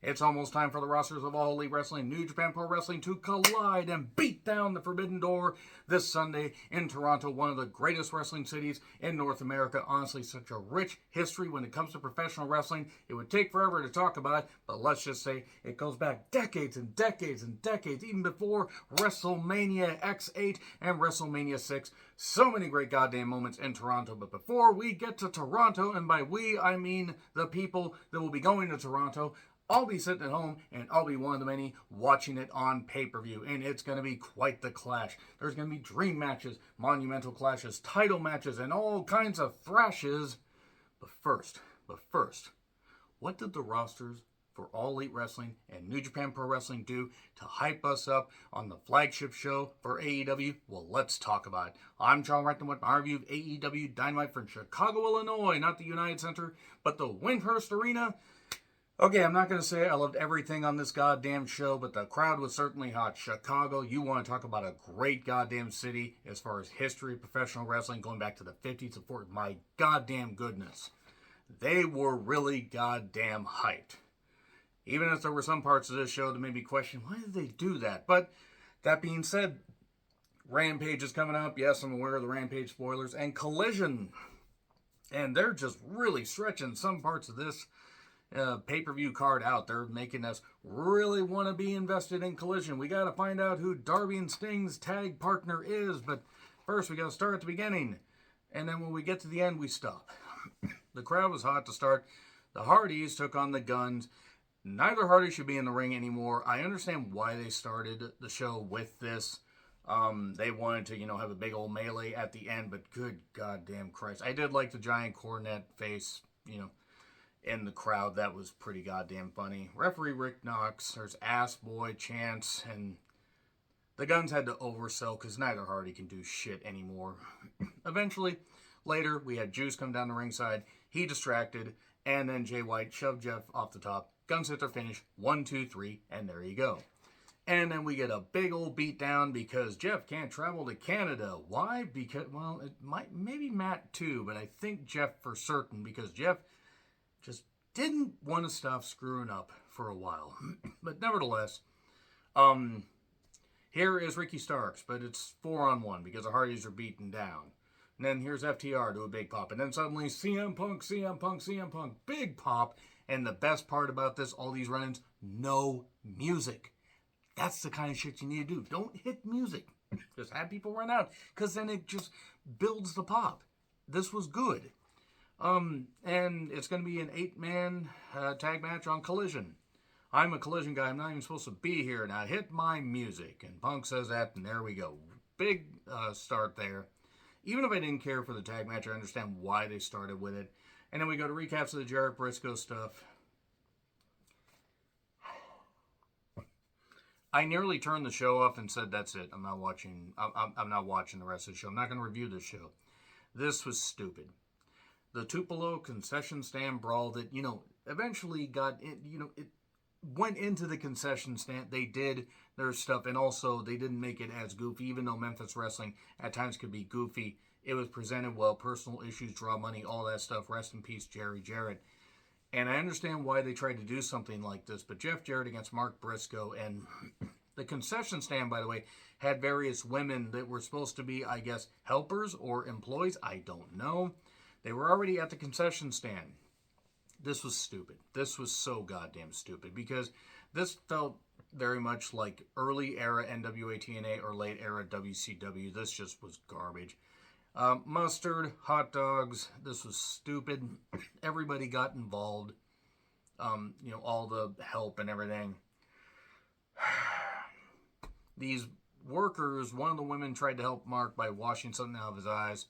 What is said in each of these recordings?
It's almost time for the rosters of All Elite Wrestling, New Japan Pro Wrestling to collide and beat down the Forbidden Door this Sunday in Toronto, one of the greatest wrestling cities in North America. Honestly, such a rich history when it comes to professional wrestling. It would take forever to talk about it, but let's just say it goes back decades and decades and decades, even before WrestleMania X8 and WrestleMania 6. So many great goddamn moments in Toronto. But before we get to Toronto, and by we, I mean the people that will be going to Toronto, I'll be sitting at home, and I'll be one of the many watching it on pay-per-view, and it's going to be quite the clash. There's going to be dream matches, monumental clashes, title matches, and all kinds of thrashes. But first, what did the rosters for All Elite Wrestling and New Japan Pro Wrestling do to hype us up on the flagship show for AEW? Well, let's talk about it. I'm John Renton with my review of AEW Dynamite from Chicago, Illinois, not the United Center, but the Windhurst Arena. Okay, I'm not going to say I loved everything on this goddamn show, but the crowd was certainly hot. Chicago, you want to talk about a great goddamn city as far as history of professional wrestling going back to the 50s and 40s. My goddamn goodness. They were really goddamn hyped. Even if there were some parts of this show that made me question, why did they do that? But that being said, Rampage is coming up. Yes, I'm aware of the Rampage spoilers. And Collision. And they're just really stretching some parts of this pay-per-view card out. They're making us really want to be invested in Collision. We got to find out who Darby and Sting's tag partner is, but first we got to start at the beginning, and then when we get to the end we stop. The crowd was hot to start. The Hardys took on the Guns. Neither Hardy should be in the ring anymore. I understand why they started the show with this. They wanted to, have a big old melee at the end, but good goddamn Christ. I did like the giant cornet face, in the crowd. That was pretty goddamn funny. Referee Rick Knox, there's Ass Boy, Chance, and the Guns had to oversell because neither Hardy can do shit anymore. Eventually, later, we had Juice come down the ringside. He distracted, and then Jay White shoved Jeff off the top. Guns hit their finish, 1, 2, 3, and there you go. And then we get a big old beatdown because Jeff can't travel to Canada. Why? Because, well, it might, maybe Matt too, but I think Jeff for certain because Jeff just didn't want to stop screwing up for a while. But nevertheless, here is Ricky Starks, but it's 4-on-1 because the Hardys are beaten down. And then here's FTR do a big pop. And then suddenly CM Punk, big pop. And the best part about this, all these run-ins, no music. That's the kind of shit you need to do. Don't hit music. Just have people run out. Because then it just builds the pop. This was good. And it's going to be an 8-man tag match on Collision. I'm a Collision guy. I'm not even supposed to be here. Now hit my music. And Punk says that, and there we go. Big start there. Even if I didn't care for the tag match, I understand why they started with it. And then we go to recaps of the Jarrett Briscoe stuff. I nearly turned the show off and said, that's it. I'm not watching the rest of the show. I'm not going to review this show. This was stupid. The Tupelo concession stand brawl that, eventually got, it went into the concession stand. They did their stuff, and also they didn't make it as goofy, even though Memphis Wrestling at times could be goofy. It was presented well, personal issues, draw money, all that stuff. Rest in peace, Jerry Jarrett. And I understand why they tried to do something like this, but Jeff Jarrett against Mark Briscoe, and the concession stand, by the way, had various women that were supposed to be, I guess, helpers or employees. I don't know. They were already at the concession stand. This was stupid. This was so goddamn stupid because this felt very much like early era NWA TNA or late era WCW. This just was garbage. Mustard, hot dogs. This was stupid. Everybody got involved. All the help and everything. These workers, one of the women tried to help Mark by washing something out of his eyes.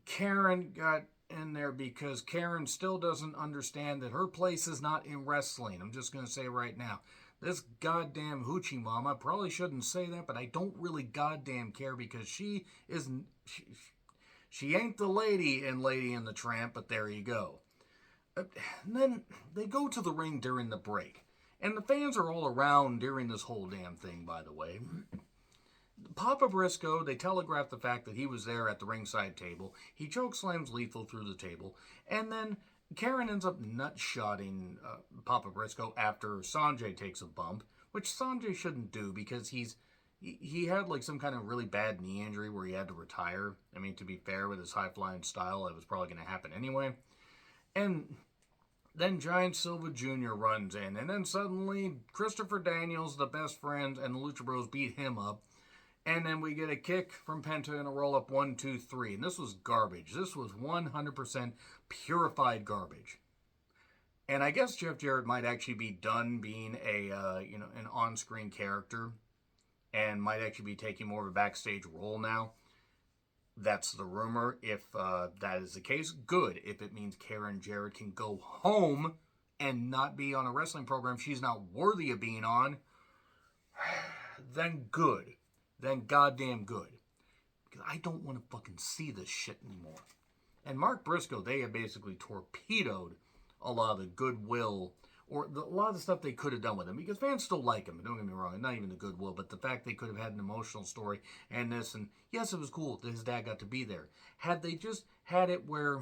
Karen got in there because Karen still doesn't understand that her place is not in wrestling. I'm just going to say right now. This goddamn hoochie mama, probably shouldn't say that, but I don't really goddamn care because she ain't the lady in Lady and the Tramp, but there you go. And then they go to the ring during the break. And the fans are all around during this whole damn thing, by the way. Papa Briscoe, they telegraphed the fact that he was there at the ringside table. He chokeslams Lethal through the table. And then Karen ends up nutshotting Papa Briscoe after Sanjay takes a bump, which Sanjay shouldn't do because he had like some kind of really bad knee injury where he had to retire. I mean, to be fair, with his high flying style, it was probably going to happen anyway. And then Giant Silva Jr. runs in, and then suddenly Christopher Daniels, the best friend, and the Lucha Bros beat him up. And then we get a kick from Penta and a roll up 1, 2, 3. And this was garbage. This was 100% purified garbage. And I guess Jeff Jarrett might actually be done being an on-screen character and might actually be taking more of a backstage role now. That's the rumor. If that is the case, good. If it means Karen Jarrett can go home and not be on a wrestling program she's not worthy of being on, then good. Then goddamn good. Because I don't want to fucking see this shit anymore. And Mark Briscoe, they have basically torpedoed a lot of the goodwill, or a lot of the stuff they could have done with him, because fans still like him, don't get me wrong, not even the goodwill, but the fact they could have had an emotional story and this, and yes, it was cool that his dad got to be there. Had they just had it where,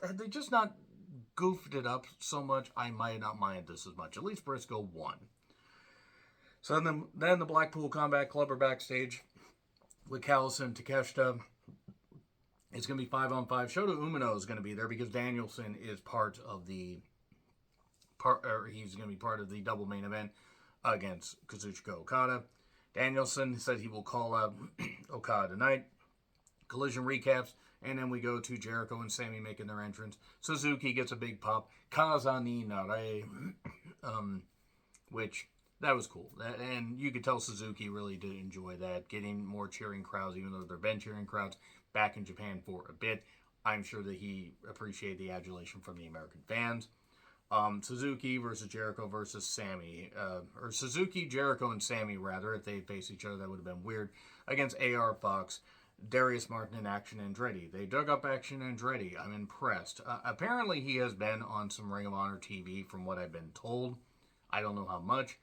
had they just not goofed it up so much, I might not mind this as much. At least Briscoe won. So then the Blackpool Combat Club are backstage with Callis and Takeshita. It's going to be 5-on-5. Shota Umino is going to be there because Danielson is he's going to be part of the double main event against Kazuchika Okada. Danielson said he will call out Okada tonight. Collision recaps, and then we go to Jericho and Sammy making their entrance. Suzuki gets a big pop. Kazani Nare, which, that was cool. And you could tell Suzuki really did enjoy that, getting more cheering crowds, even though there have been cheering crowds back in Japan for a bit. I'm sure that he appreciated the adulation from the American fans. Suzuki versus Jericho versus Sammy. Or Suzuki, Jericho, and Sammy, rather. If they face each other, that would have been weird. Against AR Fox, Darius Martin, and Action Andretti. They dug up Action Andretti. I'm impressed. Apparently, he has been on some Ring of Honor TV, from what I've been told. I don't know how much.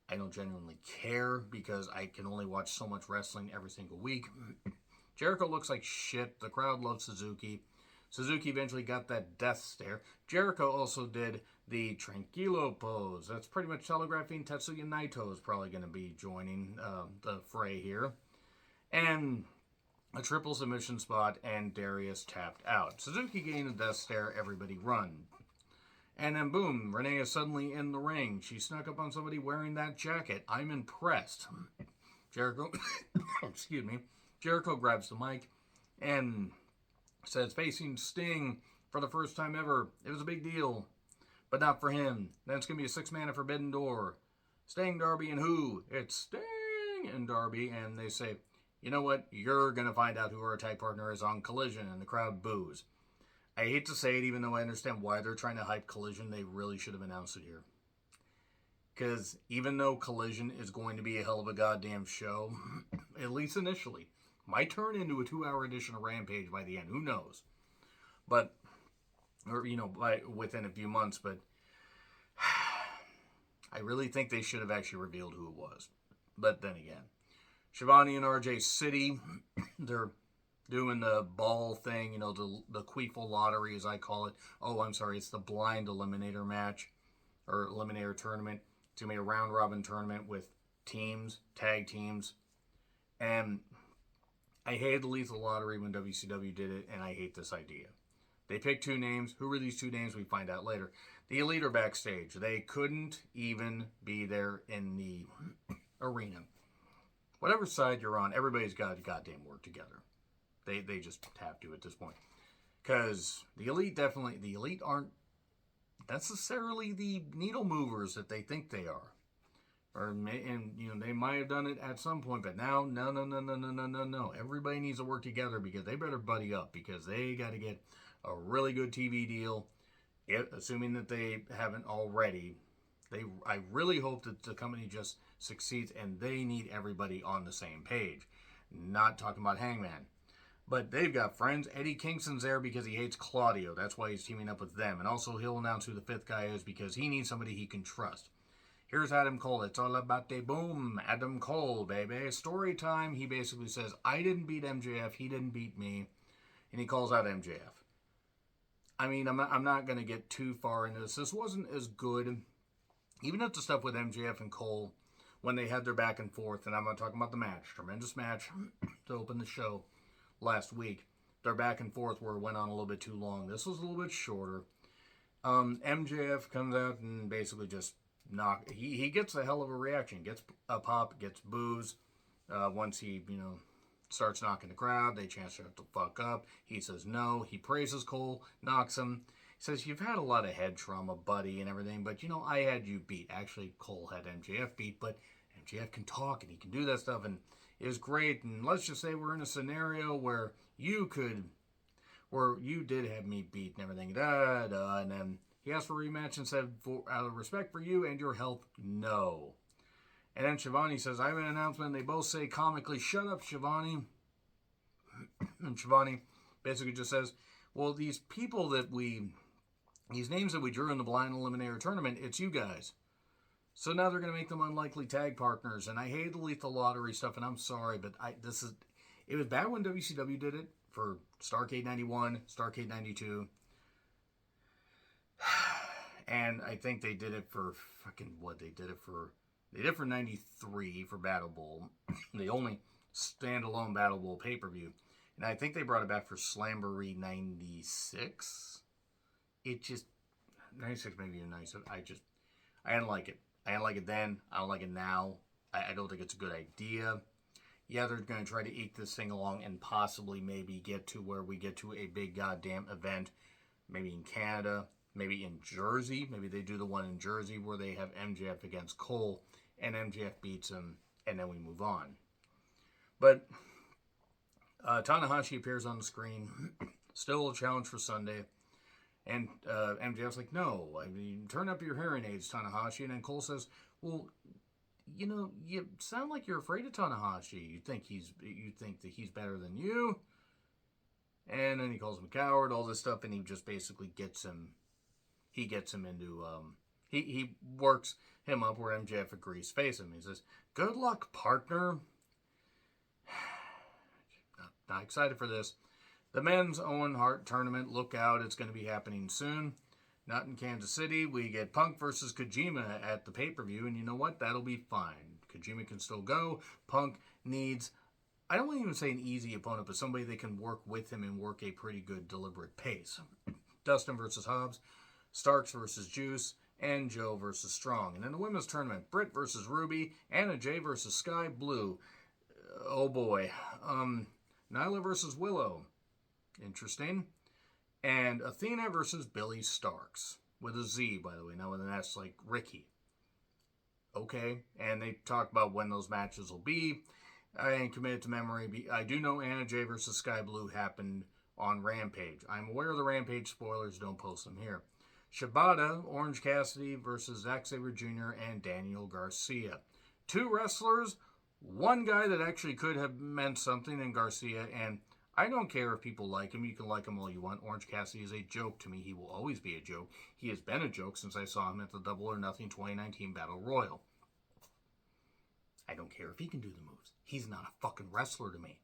I don't genuinely care, because I can only watch so much wrestling every single week. Jericho looks like shit. The crowd loves Suzuki. Suzuki eventually got that death stare. Jericho also did the Tranquilo pose. That's pretty much telegraphing Tetsuya Naito is probably going to be joining the fray here. And a triple submission spot, and Darius tapped out. Suzuki gained a death stare. Everybody run. And then boom, Renee is suddenly in the ring. She snuck up on somebody wearing that jacket. I'm impressed. Jericho, excuse me. Jericho grabs the mic and says, facing Sting for the first time ever. It was a big deal, but not for him. Then it's going to be a 6-man at Forbidden Door. Sting, Darby, and who? It's Sting and Darby. And they say, you know what? You're going to find out who our tag partner is on Collision. And the crowd boos. I hate to say it, even though I understand why they're trying to hype Collision, they really should have announced it here. Because even though Collision is going to be a hell of a goddamn show, at least initially, might turn into a 2-hour edition of Rampage by the end. Who knows? But, or, within a few months. But I really think they should have actually revealed who it was. But then again, Shivani and RJ City, they're doing the ball thing, the Queeful Lottery, as I call it. Oh, I'm sorry, it's the blind eliminator match, or eliminator tournament. It's going to be a round-robin tournament with teams, tag teams. And I hated the Lethal Lottery when WCW did it, and I hate this idea. They picked 2 names. Who were these 2 names? We find out later. The Elite are backstage. They couldn't even be there in the arena. Whatever side you're on, everybody's got to goddamn work together. They just have to at this point. Because the Elite aren't necessarily the needle movers that they think they are. They might have done it at some point, but now, no. Everybody needs to work together, because they better buddy up, because they got to get a really good TV deal, assuming that they haven't already. I really hope that the company just succeeds, and they need everybody on the same page. Not talking about Hangman. But they've got friends. Eddie Kingston's there because he hates Claudio. That's why he's teaming up with them. And also, he'll announce who the 5th guy is, because he needs somebody he can trust. Here's Adam Cole. It's all about the boom. Adam Cole, baby. Story time. He basically says, I didn't beat MJF. He didn't beat me. And he calls out MJF. I mean, I'm not going to get too far into this. This wasn't as good, even at the stuff with MJF and Cole when they had their back and forth. And I'm not talking about the match, tremendous match to open the show last week. Their back and forth where it went on a little bit too long. This was a little bit shorter. MJF comes out and basically just he gets a hell of a reaction. Gets a pop, gets boos. Once he, starts knocking the crowd, they chant shut the fuck up. He says no. He praises Cole, knocks him. He says, you've had a lot of head trauma, buddy, and everything, but, I had you beat. Actually, Cole had MJF beat, but MJF can talk and he can do that stuff, and it was great. And let's just say we're in a scenario where you did have me beat and everything, and then he asked for a rematch and said, out of respect for you and your health, no. And then Shivani says, I have an announcement. They both say comically, shut up, Shivani. And Shivani basically just says, well, these names that we drew in the Blind Eliminator tournament, it's you guys. So now they're going to make them unlikely tag partners. And I hate the Lethal Lottery stuff, and I'm sorry, but it was bad when WCW did it for Starrcade 91, Starrcade 92. And I think they did it for They did it for 93 for Battle Bowl. The only standalone Battle Bowl pay-per-view. And I think they brought it back for Slamboree 96. It just... 96 maybe even 97. I didn't like it. I didn't like it then. I don't like it now. I don't think it's a good idea. Yeah, they're going to try to eke this thing along and possibly maybe get to where we get to a big goddamn event. Maybe in Canada. Maybe in Jersey. Maybe they do the one in Jersey where they have MJF against Cole. And MJF beats him, and then we move on. But Tanahashi appears on the screen. Still a challenge for Sunday. And MJF's like, no, I mean, turn up your hearing aids, Tanahashi. And then Cole says, well, you sound like you're afraid of Tanahashi. You think that he's better than you. And then he calls him a coward, all this stuff, and he just basically gets him. He gets him into... He works him up where MJF agrees to face him. He says, good luck, partner. Not excited for this. The men's Owen Hart tournament, look out, it's going to be happening soon. Not in Kansas City. We get Punk versus Kojima at the pay-per-view, and you know what? That'll be fine. Kojima can still go. Punk needs, I don't want to even say an easy opponent, but somebody that can work with him and work a pretty good deliberate pace. Dustin versus Hobbs. Starks versus Juice. And Joe versus Strong. And in the women's tournament, Britt versus Ruby, Anna Jay versus Sky Blue. Oh boy. Nyla versus Willow. Interesting. And Athena versus Billy Starks. With a Z, by the way. Not with an S like Ricky. Okay. And they talk about when those matches will be. I ain't committed to memory. I do know Anna Jay versus Sky Blue happened on Rampage. I'm aware of the Rampage spoilers. Don't post them here. Shibata, Orange Cassidy versus Zack Sabre Jr. and Daniel Garcia. Two wrestlers, one guy that actually could have meant something in Garcia, and I don't care if people like him. You can like him all you want. Orange Cassidy is a joke to me. He will always be a joke. He has been a joke since I saw him at the Double or Nothing 2019 Battle Royal. I don't care if he can do the moves. He's not a fucking wrestler to me.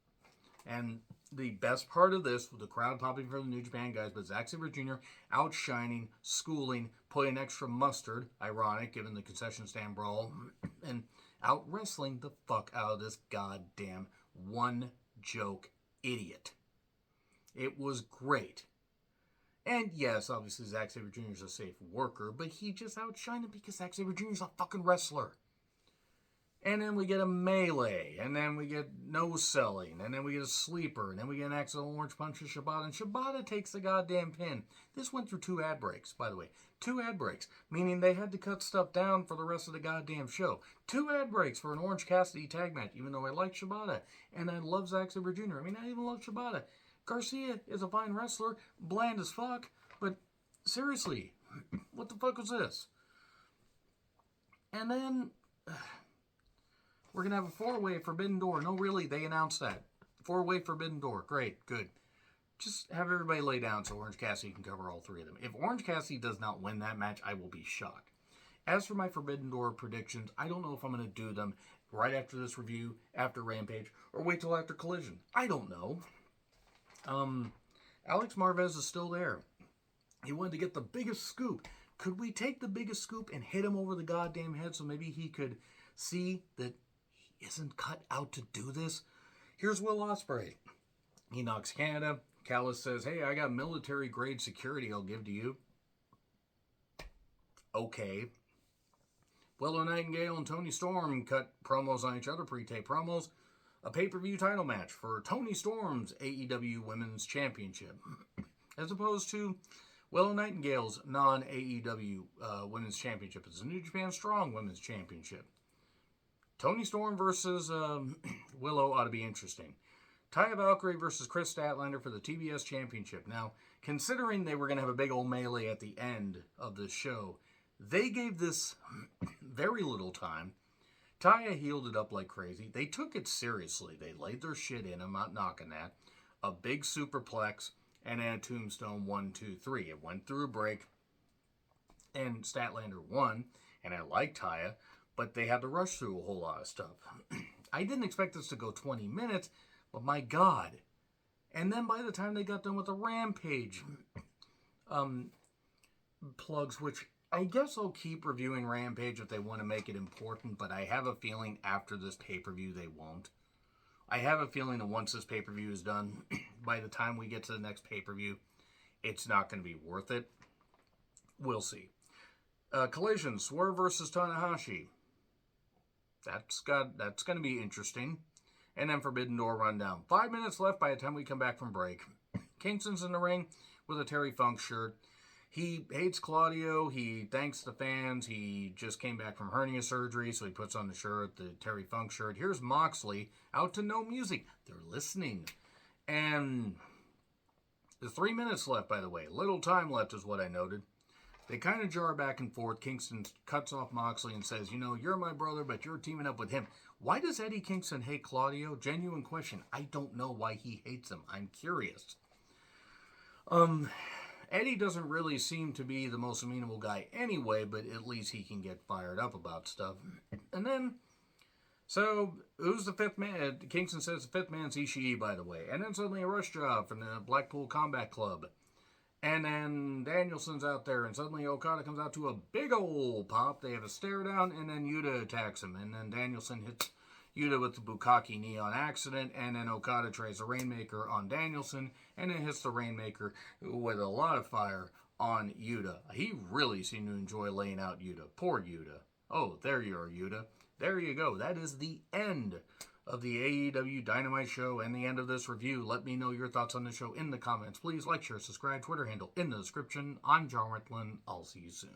And the best part of this, with the crowd popping for the New Japan guys, but Zack Sabre Jr. outshining, schooling, putting extra mustard, ironic given the concession stand brawl, and out wrestling the fuck out of this goddamn one joke idiot. It was great. And yes, obviously Zack Sabre Jr. is a safe worker, but he just outshined him because Zack Sabre Jr. is a fucking wrestler. And then we get a melee, and then we get no-selling, and then we get a sleeper, and then we get an accidental orange punch to Shibata, and Shibata takes the goddamn pin. This went through 2 ad breaks, by the way. 2 ad breaks, meaning they had to cut stuff down for the rest of the goddamn show. 2 ad breaks for an Orange Cassidy tag match, even though I like Shibata, and I love Zack Sabre Jr. I mean, I even love Shibata. Garcia is a fine wrestler, bland as fuck, but seriously, what the fuck was this? And then... we're going to have a 4-way Forbidden Door. No, really, they announced that. 4-way Forbidden Door. Great, good. Just have everybody lay down so Orange Cassidy can cover all 3 of them. If Orange Cassidy does not win that match, I will be shocked. As for my Forbidden Door predictions, I don't know if I'm going to do them right after this review, after Rampage, or wait till after Collision. I don't know. Alex Marvez is still there. He wanted to get the biggest scoop. Could we take the biggest scoop and hit him over the goddamn head so maybe he could see that he isn't cut out to do this? Here's Will Ospreay. He knocks Canada. Callis says, hey, I got military-grade security I'll give to you. Okay. Willow Nightingale and Toni Storm cut promos on each other, pre-tape promos. A pay-per-view title match for Toni Storm's AEW Women's Championship. As opposed to Willow Nightingale's non-AEW Women's Championship. It's a New Japan Strong Women's Championship. Toni Storm versus Willow ought to be interesting. Taya Valkyrie versus Chris Statlander for the TBS Championship. Now, considering they were going to have a big old melee at the end of the show, they gave this very little time. Taya healed it up like crazy. They took it seriously. They laid their shit in. I'm not knocking that. A big superplex and then a tombstone 1, 2, 3. It went through a break and Statlander won. And I like Taya, but they had to rush through a whole lot of stuff. I didn't expect this to go 20 minutes. But my God. And then by the time they got done with the Rampage plugs, which I guess I'll keep reviewing Rampage if they want to make it important, but I have a feeling after this pay-per-view they won't. I have a feeling that once this pay-per-view is done, by the time we get to the next pay-per-view, it's not going to be worth it. We'll see. Collision, Swerve versus Tanahashi. That's going to be interesting. And then Forbidden Door rundown. 5 minutes left by the time we come back from break. Kingston's in the ring with a Terry Funk shirt. He hates Claudio. He thanks the fans. He just came back from hernia surgery, so he puts on the shirt, the Terry Funk shirt. Here's Moxley out to no music. They're listening. And there's 3 minutes left, by the way. Little time left is what I noted. They kind of jar back and forth. Kingston cuts off Moxley and says, you know, you're my brother, but you're teaming up with him. Why does Eddie Kingston hate Claudio? Genuine question. I don't know why he hates him. I'm curious. Eddie doesn't really seem to be the most amenable guy anyway, but at least he can get fired up about stuff. And then, so, who's the fifth man? Kingston says the fifth man's Ishii, by the way. And then suddenly a rush job from the Blackpool Combat Club. And then Danielson's out there, and suddenly Okada comes out to a big old pop. They have a stare down, and then Yuta attacks him. And then Danielson hits Yuta with the Bukkake knee on accident, and then Okada tries the Rainmaker on Danielson, and then hits the Rainmaker with a lot of fire on Yuta. He really seemed to enjoy laying out Yuta. Poor Yuta. Oh, there you are, Yuta. There you go. That is the end of the AEW Dynamite show and the end of this review. Let me know your thoughts on the show in the comments. Please like, share, subscribe, Twitter handle in the description. I'm John Ritlin. I'll see you soon.